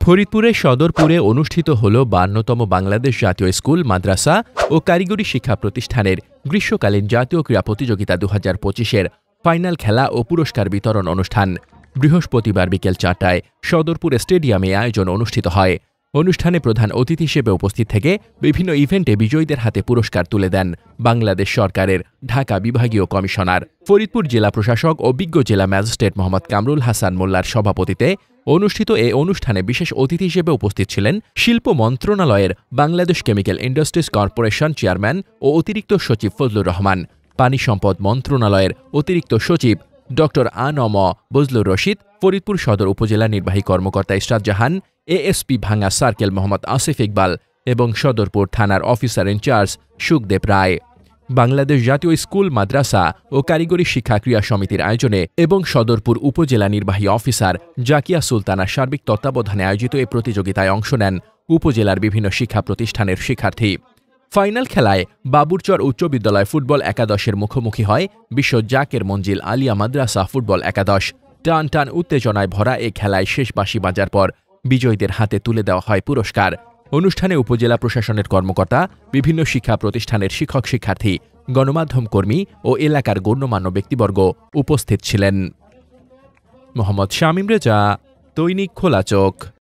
ফরিদপুরের সদরপুরে অনুষ্ঠিত হল ৫২তম বাংলাদেশ জাতীয় স্কুল, মাদ্রাসা ও কারিগরি শিক্ষা প্রতিষ্ঠানের গ্রীষ্মকালীন জাতীয় ক্রীড়া প্রতিযোগিতা ২০২৫-এর ফাইনাল খেলা ও পুরস্কার বিতরণ অনুষ্ঠান। বৃহস্পতিবার বিকেল ৪টায় সদরপুর স্টেডিয়ামে আয়োজন অনুষ্ঠিত হয়। অনুষ্ঠানে প্রধান অতিথি হিসেবে উপস্থিত থেকে বিভিন্ন ইভেন্টে বিজয়ীদের হাতে পুরস্কার তুলে দেন বাংলাদেশ সরকারের ঢাকা বিভাগীয় কমিশনার। ফরিদপুর জেলা প্রশাসক ও বিজ্ঞ জেলা ম্যাজিস্ট্রেট মোহাম্মদ কামরুল হাসান মোল্লার সভাপতিত্বে অনুষ্ঠিত এ অনুষ্ঠানে বিশেষ অতিথি হিসেবে উপস্থিত ছিলেন শিল্প মন্ত্রণালয়ের Bangladesh chemical industries corporation chairman ও অতিরিক্ত সচিব ফজলুর রহমান, পানি সম্পদ মন্ত্রণালয়ের অতিরিক্ত সচিব ড আ.ন.ম বজলুর রশিদ, ফরিদপুর সদর উপজেলা নির্বাহী কর্মকর্তা ইশরাত জাহান, এএসপি ভাঙ্গা সার্কেল মোহাম্মদ আসিফ ইকবাল এবং সদরপুর থানার অফিসার ইনচার্জ সুখদেব রায়। বাংলাদেশ জাতীয় স্কুল, মাদ্রাসা ও কারিগরি শিক্ষা ক্রীড়া সমিতির আয়োজনে এবং সদরপুর উপজেলা নির্বাহী অফিসার জাকিয়া সুলতানার সার্বিক তত্ত্বাবধানে আয়োজিত এ প্রতিযোগিতায় অংশ নেন উপজেলার বিভিন্ন শিক্ষা প্রতিষ্ঠানের শিক্ষার্থী। ফাইনাল খেলায় বাবুরচর উচ্চ বিদ্যালয় ফুটবল একাদশের মুখোমুখি হয় বিশ্ব জাকের মঞ্জিল আলিয়া মাদ্রাসা ফুটবল একাদশ। টান টান উত্তেজনায় ভরা এ খেলায় শেষ বাঁশি বাজার পর বিজয়ীদের হাতে তুলে দেওয়া হয় পুরস্কার। অনুষ্ঠানে উপজেলা প্রশাসনের কর্মকর্তা, বিভিন্ন শিক্ষা প্রতিষ্ঠানের শিক্ষক শিক্ষার্থী, গণমাধ্যম কর্মী ও এলাকার গণ্যমান্য ব্যক্তিবর্গ উপস্থিত ছিলেন। মোহাম্মদ শামীম রেজা, দৈনিক খোলা চোখ।